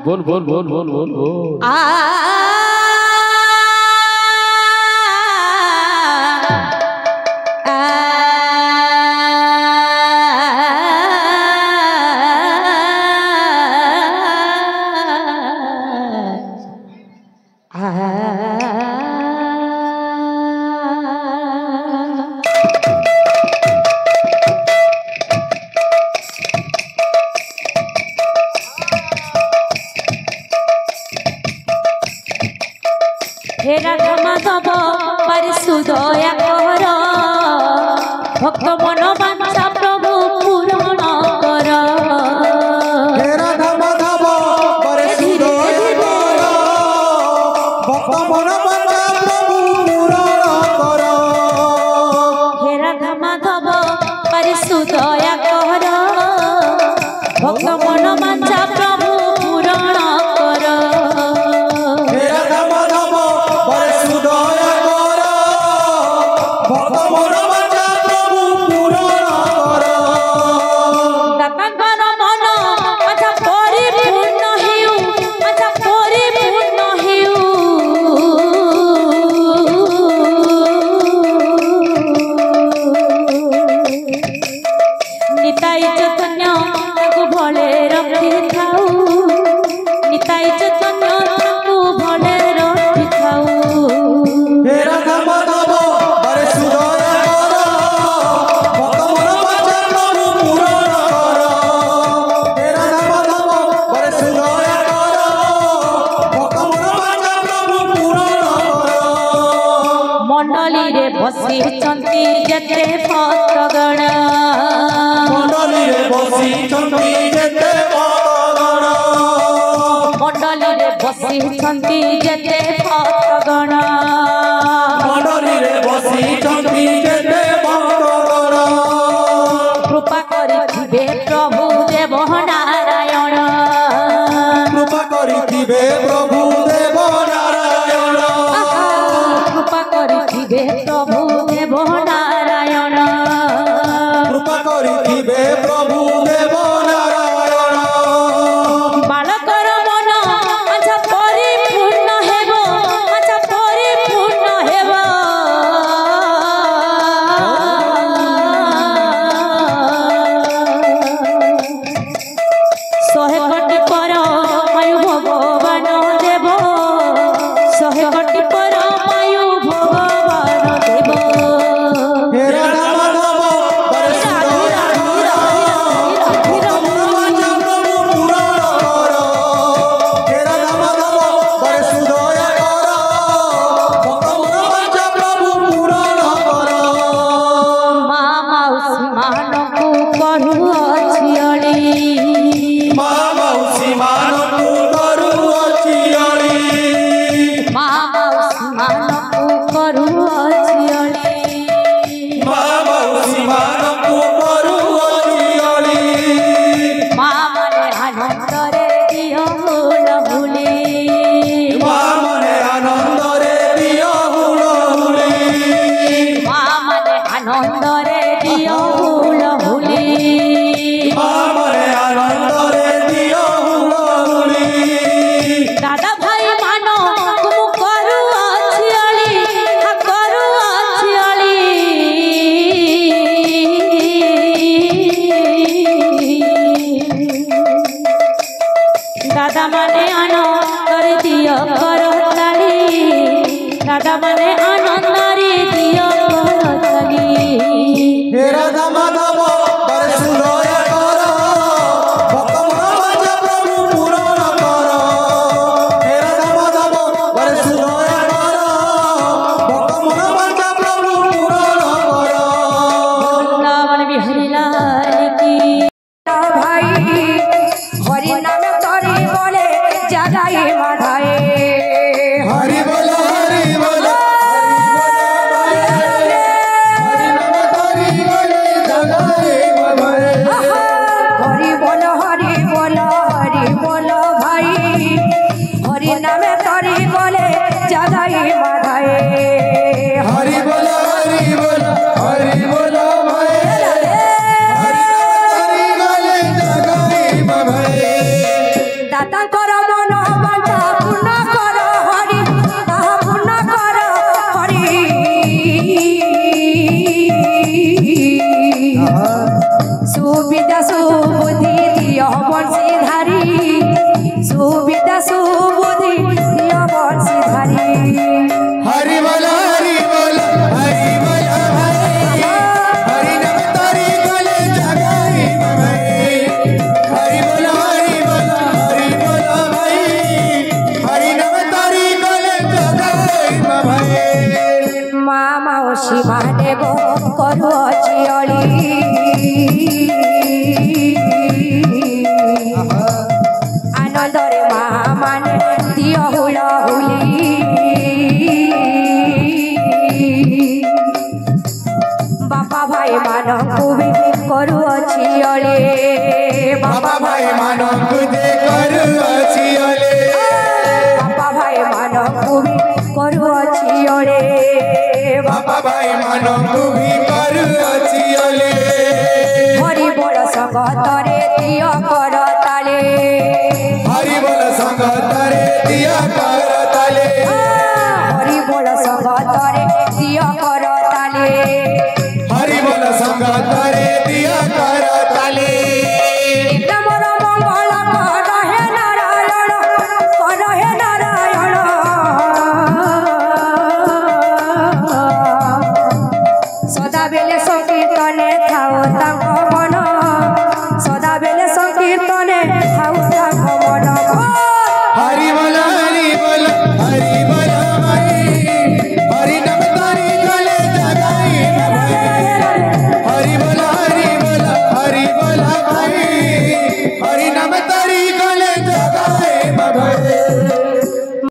बोल बोल बोल बोल बोल बोल हे राधा माधव परिशुदया कर भक्त मन वांछा प्रभु पूरण कर। हे राधा माधव परिशुदया कर भक्त मन वांछा प्रभु पूरण कर। हे राधा माधव परिशुदया कर भक्त मन वांछा प्रभु पूरण कर। हे राधा माधव परिशुदया कर भक्त मन वांछा प्रभु पूरण कर। दातांकर मन अच्छा परिपूर्ण हेउ अच्छा परिपूर्ण हेउ निताई चैतन्य ताकू भले रखी थाऊ निताई चैतन्य ताकू भले रखी थाऊ। हे राधा माधव परिशुदया कर भक्त मन वांछा प्रभु पूरण कर। हे राधा माधव परिशुदया कर भक्त मन वांछा प्रभु पूरण कर। मंडली रे बसिचंती जेते भक्तगण मंडली रे बसिचंती जेते भक्तगण मंडली रे बसिचंती जेते भक्तगण मंडली रे बसिचंती जेते भक्तगण कृपा करिथिबे प्रभु देव नारायण कृपा करिथिबे प्रभु देव नारायण कृपा करिथिबे प्रभु देव नारायण कृपा करिथिबे प्रभु देव नारायण। बालकर मन अच्छा परिपूर्ण हेब अच्छा परिपूर्ण हेब शहे कोटि पर मायु भगवान देव शहे कोटि पर मायु भगवान देव। हे राधा माधव परिशुदया कर भक्त मन वांछा प्रभु पूरण कर। हे राधा माधव परिशुदया कर भक्त मन वांछा प्रभु पूरण कर। मा माउसी मानकु करुअछि अली मा माउसी मानकु करुअछि अली मा माउसी मानकु करुअछि अली मा माउसी मानकु करुअछि अली मा मने आनंद रे दियो हुलहुली मा मने आनंद रे दियो हुलहुली मा मने आनंद रे दियो हुलहुली मा मने आनंद रे दियो हुलहुली। दादा भाई मानो तुम करुअछि अली हा करुअछि अली दादा माने आनंद रे दियो करताली दादा माने आनंद रे दियो करताली। हे राधा माधव परिशुदया କରୁଅଛି ଅଳି ଆନନ୍ଦରେ ମା ମାନେ ଦିଅ ହୁଳହୁଳି ବାପା ଭାଇ ମାନଙ୍କୁ ବି କରୁଅଛି ଅଳି ବାପା ଭାଇ ମାନଙ୍କୁ ଯେ କରୁଅଛି ଅଲେ ବାପା ଭାଇ ମାନଙ୍କୁ ବି କରୁଅଛି ଅଳି ବାପା ଭାଇ ମାନଙ୍କୁ ବି କରୁଅଛି ଅଲେ ହରି ବୋଳ ସଙ୍ଗତରେ ଦିଅ କର ତାଳେ ହରି ବୋଲ ସଙ୍ଗତରେ ଦିଅ କର ତାଲେ ହରି ବୋଳ ସଙ୍ଗତରେ ଦିଅ କର ତାଳେ ହରି ବୋଲ ସଙ୍ଗତରେ ଦିଅ କର ତାଲେ ତମର ମଙ୍ଗଳ କର ହେ ନାରାୟଣ କର ହେ ନାରାୟଣ ସଦାବେଳେ ସଂକୀର୍ତ୍ତନେ ଥାଉ ତାଙ୍କ